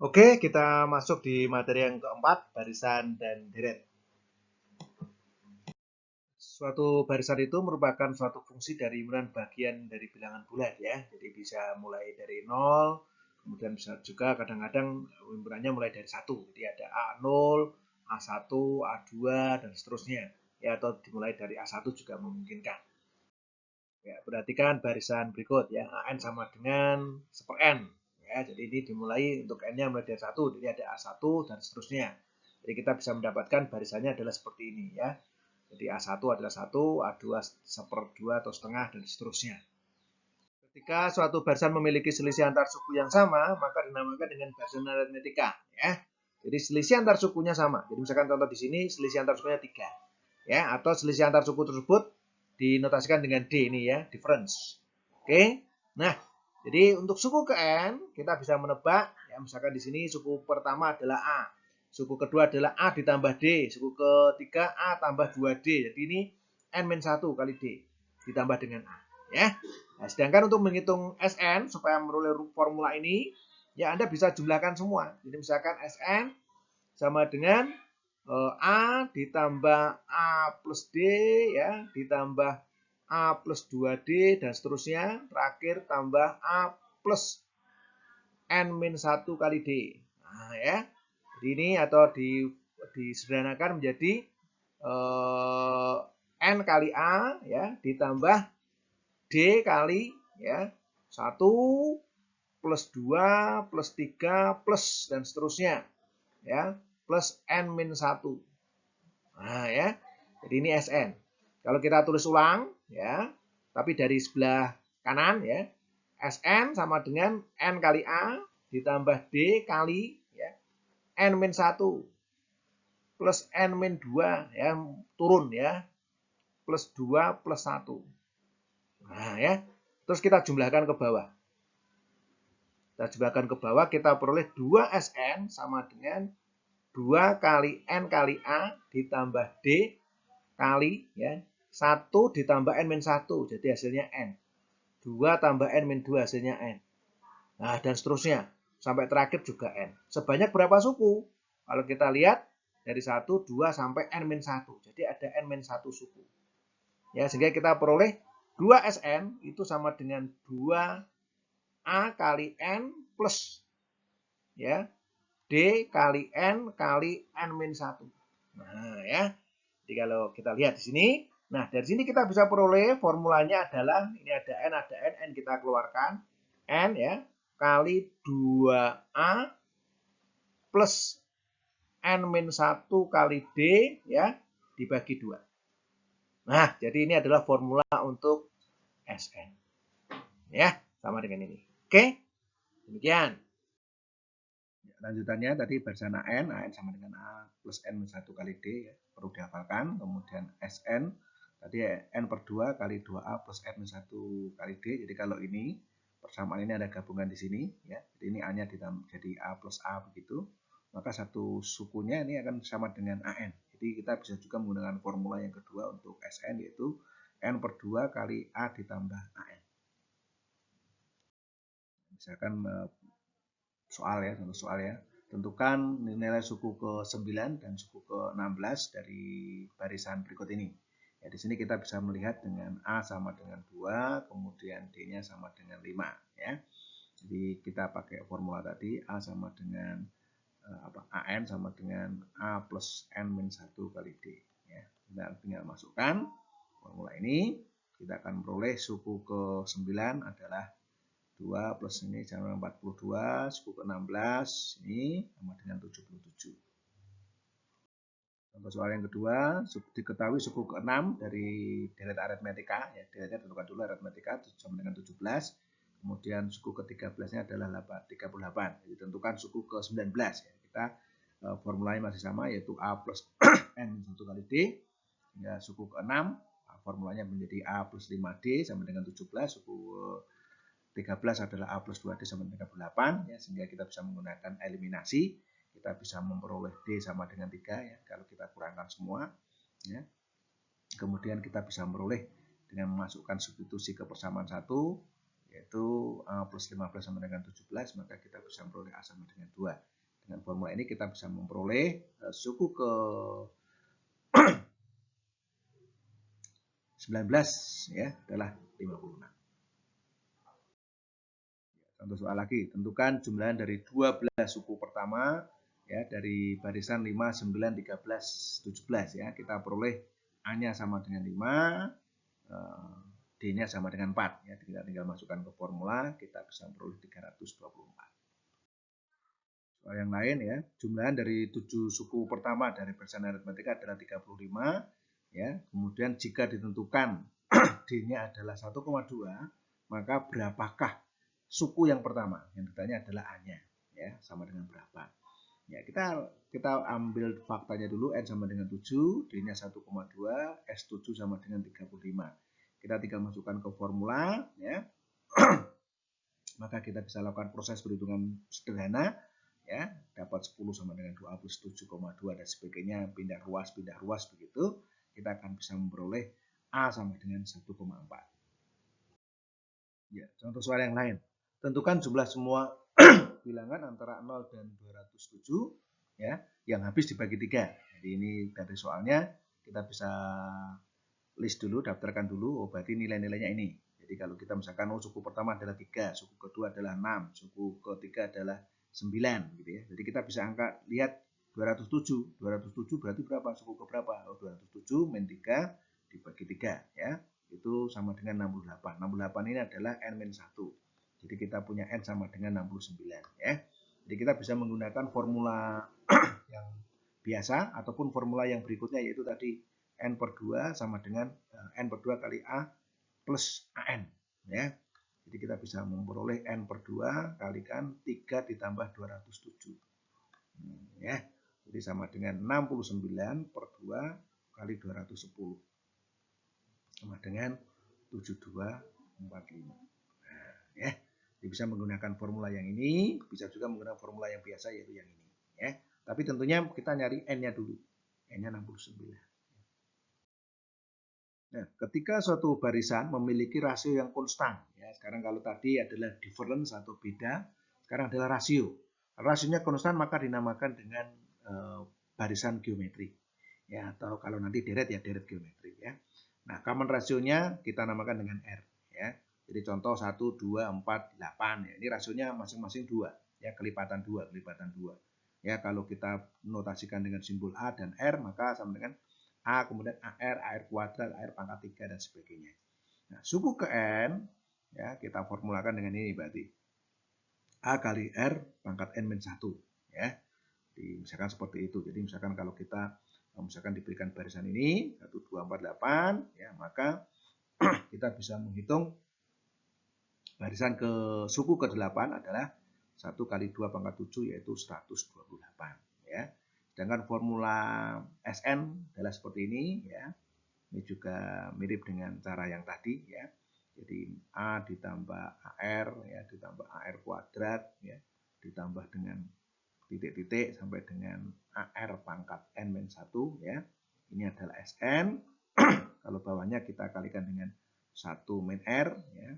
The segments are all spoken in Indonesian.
Oke, kita masuk di materi yang keempat, barisan dan deret. Suatu barisan itu merupakan suatu fungsi dari himpunan bagian dari bilangan bulat ya. Jadi bisa mulai dari 0, kemudian bisa juga kadang-kadang himpunannya mulai dari 1. Jadi ada A0, A1, A2, dan seterusnya. Ya, atau dimulai dari A1 juga memungkinkan. Ya, perhatikan barisan berikut ya. AN sama dengan 1/N. Ya, jadi ini dimulai untuk N-nya mulai dari 1, jadi ada A1 dan seterusnya. Jadi kita bisa mendapatkan barisannya adalah seperti ini ya. Jadi A1 adalah 1, A2 1/2 atau setengah dan seterusnya. Ketika suatu barisan memiliki selisih antar suku yang sama, maka dinamakan dengan barisan aritmetika ya. Jadi selisih antar sukunya sama. Jadi misalkan contoh di sini selisih antar sukunya 3 ya, atau selisih antar suku tersebut dinotasikan dengan D ini ya, difference. Oke. Nah, jadi untuk suku ke N kita bisa menebak ya, misalkan di sini suku pertama adalah A. Suku kedua adalah A ditambah D, suku ketiga A tambah 2D. Jadi ini N-1 kali D ditambah dengan A ya. Nah, sedangkan untuk menghitung Sn supaya memperoleh formula ini ya Anda bisa jumlahkan semua. Jadi misalkan Sn sama dengan A ditambah A plus D ya, ditambah A plus 2D dan seterusnya, terakhir tambah A plus N-1 kali D. Nah ya, jadi ini atau disederhanakan menjadi N kali A ya, ditambah D kali ya 1 plus 2 plus 3 plus dan seterusnya ya, plus N-1. Nah ya, jadi ini Sn. Kalau kita tulis ulang ya, tapi dari sebelah kanan ya, Sn sama dengan N kali A ditambah D kali ya, N-1 plus N-2 ya, turun ya, plus 2 plus 1. Nah ya, terus kita jumlahkan ke bawah. Kita jumlahkan ke bawah, kita peroleh 2Sn sama dengan 2 kali N kali A ditambah D kali ya 1 ditambah N-1, jadi hasilnya N. 2 tambah N-2 hasilnya N. Nah, dan seterusnya. Sampai terakhir juga N. Sebanyak berapa suku? Kalau kita lihat dari 1, 2 sampai N-1. Jadi ada N-1 suku. Ya, sehingga kita peroleh 2Sn itu sama dengan 2A kali N plus ya D kali N kali N-1. Nah, ya. Jadi kalau kita lihat di sini, nah dari sini kita bisa peroleh formulanya adalah ini ada N kita keluarkan N ya kali 2A plus N-1 kali D ya dibagi 2. Nah, jadi ini adalah formula untuk Sn. Ya, sama dengan ini. Oke, demikian. Lanjutannya tadi barisan AN sama dengan A plus N-1 kali D ya, perlu dihafalkan. Kemudian Sn tadi N per 2 kali 2A plus N-1 kali D. Jadi kalau ini persamaan ini ada gabungan di sini ya. Jadi ini A-nya jadi A plus A begitu. Maka satu sukunya ini akan sama dengan AN. Jadi kita bisa juga menggunakan formula yang kedua untuk Sn yaitu N per 2 kali A ditambah AN. Misalkan soal ya, contoh soal ya. Tentukan nilai suku ke-9 dan suku ke-16 dari barisan berikut ini. Ya, di sini kita bisa melihat dengan A sama dengan 2, kemudian D-nya sama dengan 5 ya. Jadi kita pakai formula tadi A sama dengan AN sama dengan A plus N-1 kali D ya. Kita tinggal masukkan formula ini, kita akan memperoleh suku ke-9 adalah 2 plus ini sama 42, suku ke-16 ini sama dengan 77. Contoh soal yang kedua, diketahui suku ke-6 dari deret aritmetika, ya deretnya tentukan dulu aritmetika sama dengan 17. Kemudian suku ke-13-nya adalah 38. Jadi tentukan suku ke-19 ya. Kita formulanya masih sama yaitu A plus N-1 kali D. Ya, suku ke-6 formulanya menjadi A plus 5D sama dengan 17. Suku 13 adalah A plus 2D sama dengan 38 ya, sehingga kita bisa menggunakan eliminasi, kita bisa memperoleh D sama dengan 3 ya, kalau kita kurangkan semua ya. Kemudian kita bisa memperoleh dengan memasukkan substitusi ke persamaan 1 yaitu A plus 15 sama dengan 17, maka kita bisa memperoleh A sama dengan 2. Dengan formula ini kita bisa memperoleh suku ke 19 ya adalah 56. Contoh soal lagi, tentukan jumlah dari 12 suku pertama ya dari barisan 5, 9, 13, 17 ya. Kita peroleh A-nya sama dengan 5, D-nya sama dengan 4 ya. Kita tinggal masukkan ke formula, kita bisa memperoleh 324. Soal yang lain ya, jumlah dari 7 suku pertama dari barisan aritmatika adalah 35 ya. Kemudian jika ditentukan D-nya adalah 1,2, maka berapakah suku yang pertama? Yang ditanya adalah A-nya ya, sama dengan berapa. Ya, kita ambil faktanya dulu, N sama dengan 7, D-nya 1,2, S7 sama dengan 35. Kita tinggal masukkan ke formula ya. Maka kita bisa lakukan proses perhitungan sederhana ya, dapat 10 sama dengan 2 plus 7,2 dan sebagainya, pindah ruas begitu, kita akan bisa memperoleh A sama dengan 1,4. Ya, contoh soal yang lain. Tentukan jumlah semua bilangan antara 0 dan 207 ya, yang habis dibagi 3. Jadi ini dari soalnya kita bisa list dulu, daftarkan dulu, oh berarti nilai-nilainya ini. Jadi kalau kita misalkan suku pertama adalah 3, suku kedua adalah 6, suku ketiga adalah 9 gitu ya. Jadi kita bisa angka lihat 207. 207 berarti berapa? Suku ke berapa? Oh, 207 min 3 dibagi 3 ya. Itu sama dengan 68. 68 ini adalah N-1. Jadi kita punya N sama dengan 69 ya. Jadi kita bisa menggunakan formula yang biasa ataupun formula yang berikutnya, yaitu tadi N per 2 sama dengan N per 2 kali A plus AN ya. Jadi kita bisa memperoleh N per 2 kalikan 3 ditambah 207 ya. Jadi sama dengan 69 per 2 kali 210 sama dengan 7245. Nah, ya. Jadi bisa menggunakan formula yang ini, bisa juga menggunakan formula yang biasa yaitu yang ini ya. Tapi tentunya kita nyari N-nya dulu. N-nya 69. Nah, ketika suatu barisan memiliki rasio yang konstan, ya, sekarang kalau tadi adalah difference atau beda, sekarang adalah rasio. Rasionya konstan maka dinamakan dengan barisan geometri, ya, atau kalau nanti deret ya deret geometri, ya. Nah, common rasionya kita namakan dengan R, ya. Jadi contoh 1, 2, 4, 8, ya. Ini rasionya masing-masing 2, ya, kelipatan 2, kelipatan 2. Ya, kalau kita notasikan dengan simbol A dan R maka sama dengan A, kemudian AR kuadrat, AR pangkat 3, dan sebagainya. Nah, suku ke N, ya, kita formulakan dengan ini berarti. A kali R pangkat N-1. Ya. Jadi, misalkan seperti itu. Jadi, misalkan kalau kita misalkan diberikan barisan ini, 1, 2, 4, 8, ya, maka kita bisa menghitung barisan ke suku ke-8 adalah 1 kali 2 pangkat 7, yaitu 128. Ya. Sedangkan formula SN adalah seperti ini ya. Ini juga mirip dengan cara yang tadi ya. Jadi A ditambah AR ya, ditambah AR kuadrat ya, ditambah dengan titik-titik sampai dengan AR pangkat N-1 ya. Ini adalah SN. Kalau bawahnya kita kalikan dengan 1 min R ya.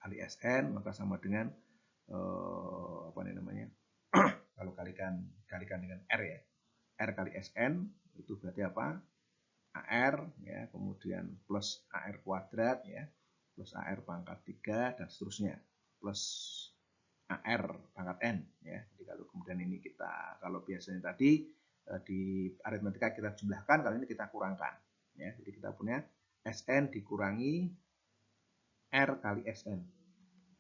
Kali SN maka sama dengan apa namanya? Kalau kalikan dengan R ya, R kali SN itu berarti apa? AR ya, kemudian plus AR kuadrat ya, plus AR pangkat 3 dan seterusnya, plus AR pangkat N ya. Jadi kalau kemudian ini kita, kalau biasanya tadi di aritmatika kita jumlahkan, kali ini kita kurangkan ya. Jadi kita punya SN dikurangi R kali SN.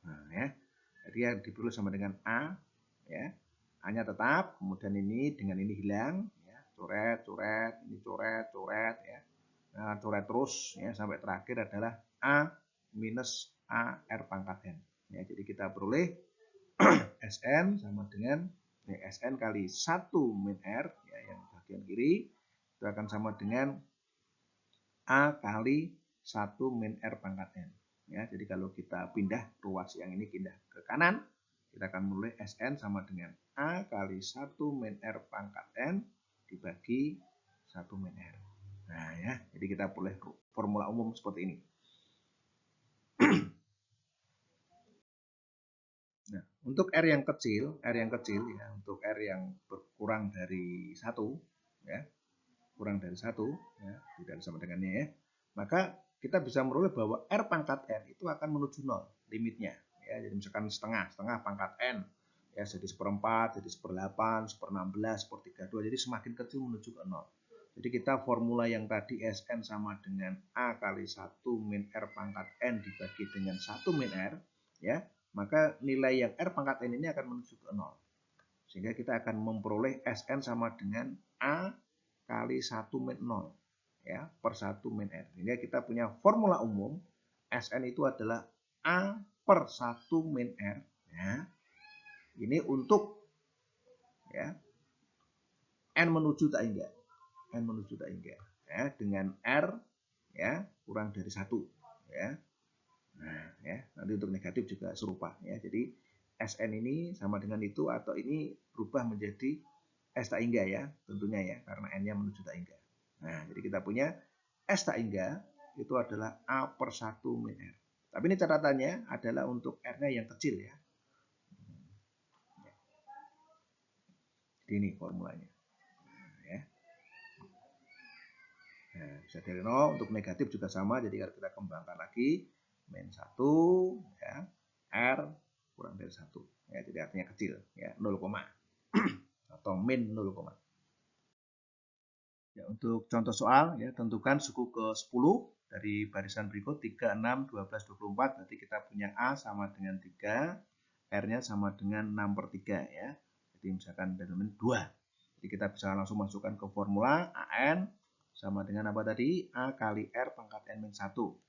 Nah ya. Jadi yang diperoleh sama dengan A ya. A-nya tetap, kemudian ini dengan ini hilang, ya, coret, coret, ini coret, coret, ya, nah, coret terus, ya, sampai terakhir adalah A minus AR pangkat N. Ya, jadi kita peroleh SN sama dengan ya, SN kali 1 min R, ya, yang bagian kiri, itu akan sama dengan A kali 1 min R pangkat N. Ya, jadi kalau kita pindah ruas yang ini pindah ke kanan, kita akan mulai SN sama dengan A kali 1 min R pangkat N dibagi 1 min R. Nah ya, jadi kita boleh formula umum seperti ini. Untuk R yang kecil ya, untuk R yang berkurang dari 1 ya, kurang dari 1 ya, tidak sama dengannya ya. Maka kita bisa memperoleh bahwa R pangkat N itu akan menuju 0 limitnya ya. Jadi misalkan setengah pangkat N ya, jadi 1/4, jadi 1/8, 1/16, 1/32. Jadi semakin kecil menuju ke 0. Jadi kita formula yang tadi Sn sama dengan A kali 1 min R pangkat N dibagi dengan 1 min R ya, maka nilai yang R pangkat N ini akan menuju ke 0. Sehingga kita akan memperoleh Sn sama dengan A kali 1 min 0 ya, per 1 min R. Sehingga kita punya formula umum Sn itu adalah A per 1 min R ya. Ini untuk ya N menuju tak hingga. N menuju tak hingga ya, dengan R ya kurang dari 1 ya. Nah, ya, nanti untuk negatif juga serupa ya. Jadi Sn ini sama dengan itu atau ini berubah menjadi S tak hingga ya, tentunya ya, karena N-nya menuju tak hingga. Nah, jadi kita punya S tak hingga itu adalah A per 1 min R. Tapi ini catatannya adalah untuk R-nya yang kecil ya. Jadi ini formulanya. Nah, bisa dari 0, untuk negatif juga sama, jadi kalau kita kembangkan lagi, min 1, ya, R kurang dari 1. Ya, jadi artinya kecil, ya, 0, atau min 0. Ya, untuk contoh soal, ya, tentukan suku ke-10 dari barisan berikut 3, 6, 12, 24. Berarti kita punya A sama dengan 3, R-nya sama dengan 6/3. Ya. Jadi misalkan elemen 2. Jadi kita bisa langsung masukkan ke formula AN sama dengan apa tadi? A kali R pangkat N-1.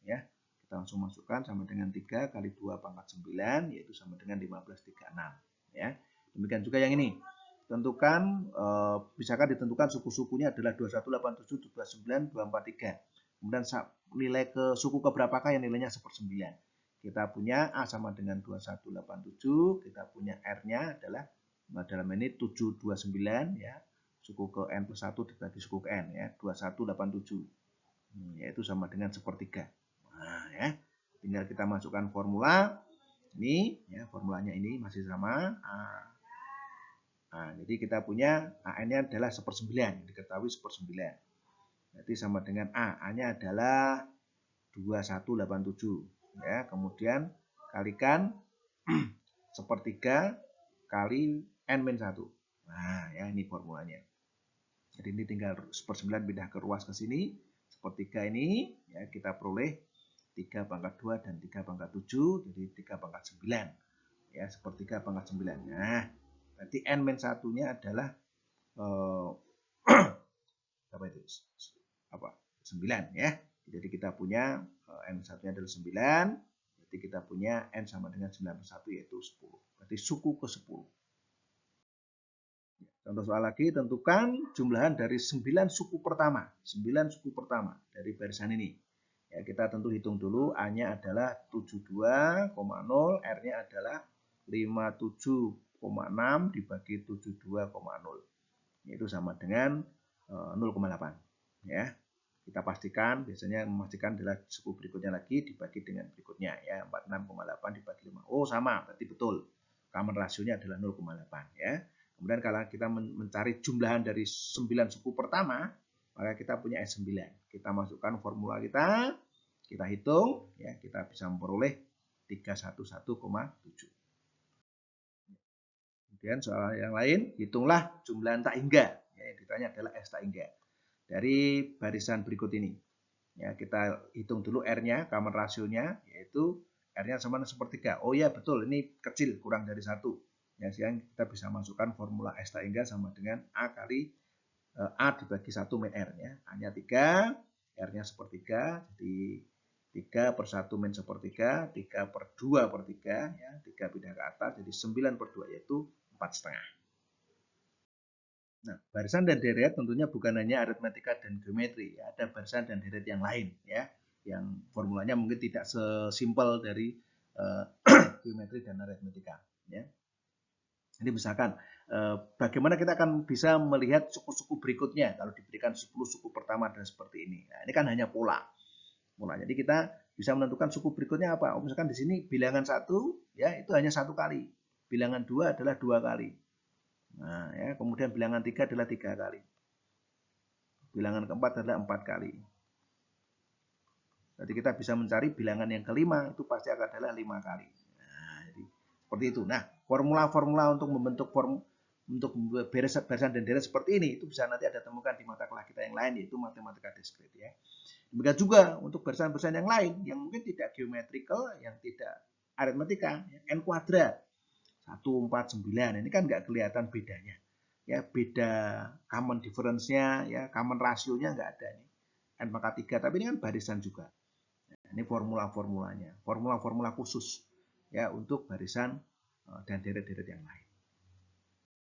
Ya. Kita langsung masukkan sama dengan 3 kali 2 pangkat 9, yaitu sama dengan 15/36. Ya. Demikian juga yang ini. Tentukan, bisakah ditentukan suku-sukunya adalah 2187, 29, 243. Kemudian nilai ke suku keberapakah yang nilainya 1/9. Kita punya A sama dengan 2187, kita punya R-nya adalah dalam ini 729 ya. Suku ke N plus 1 dibagi suku ke N ya, 2187. Yaitu sama dengan 1/3. Nah, ya. Tinggal kita masukkan formula ini ya, formulanya ini masih sama. Nah, jadi kita punya AN-nya adalah 1/9, diketahui 1/9. Berarti sama dengan A-nya adalah 2187 ya. Kemudian kalikan 1/3 kali N-1. Nah, ya ini formulanya. Jadi ini tinggal 1/9 pindah ke ruas ke sini. 1/3 ini ya kita peroleh 3/2 dan 3/7, jadi 3/9. Ya, 1/3 pangkat 9. Nah, berarti N-1-nya adalah apa itu? 9 ya. Jadi kita punya N-1-nya adalah 9. Berarti kita punya N sama dengan 9/1 yaitu 10. Berarti suku ke-10. Contoh soal lagi, tentukan jumlahan dari 9 suku pertama. 9 suku pertama dari barisan ini. Ya, kita tentu hitung dulu. A-nya adalah 72,0, R-nya adalah 57,6 dibagi 72,0. Yaitu sama dengan 0,8. Ya. Kita pastikan, biasanya memastikan adalah suku berikutnya lagi dibagi dengan berikutnya. Ya, 46,8 dibagi 5. Oh, sama, berarti betul. Common rasionya adalah 0,8. Ya. Kemudian kalau kita mencari jumlahan dari 9 suku pertama, maka kita punya S9. Kita masukkan formula kita hitung, ya kita bisa memperoleh 311,7. Kemudian soal yang lain, hitunglah jumlahan tak hingga. Ya, yang ditanya adalah S tak hingga. Dari barisan berikut ini. Ya, kita hitung dulu R-nya, common rasionya, yaitu R-nya sama dengan 1/3. Oh ya, betul, ini kecil, kurang dari 1. Ya, sekarang kita bisa masukkan formula S tak hingga sama dengan A kali A dibagi 1 min R. Ya. A-nya 3, R-nya 1/3, jadi 3 per 1 min 1/3, 3 per 2/3, ya, 3 pindah ke atas, jadi 9/2 yaitu 4,5. Nah, barisan dan deret tentunya bukan hanya aritmetika dan geometri, ya. Ada barisan dan deret yang lain, ya, yang formulanya mungkin tidak sesimpel dari geometri dan aritmetika, ya. Jadi misalkan bagaimana kita akan bisa melihat suku-suku berikutnya kalau diberikan 10 suku pertama dan seperti ini. Nah, ini kan hanya pola. Jadi kita bisa menentukan suku berikutnya apa. Misalkan di sini bilangan 1 ya itu hanya 1 kali. bilangan 2 adalah 2 kali. Nah, ya, kemudian bilangan 3 adalah 3 kali. Bilangan keempat adalah 4 kali. Jadi kita bisa mencari bilangan yang kelima itu pasti akan adalah 5 kali. Nah, jadi seperti itu. Nah, formula-formula untuk membentuk untuk barisan dan deret seperti ini itu bisa nanti ada temukan di mata kuliah kita yang lain, yaitu matematika diskrit ya. Demikian juga untuk barisan-barisan yang lain yang mungkin tidak geometrical, yang tidak aritmatika, ya, n kuadrat 149 ini kan nggak kelihatan bedanya. Ya, beda common difference-nya, ya, common ratio-nya nggak ada nih. N pangkat 3, tapi ini kan barisan juga. Ini formula-formulanya, formula-formula khusus ya untuk barisan dan deret-deret yang lain.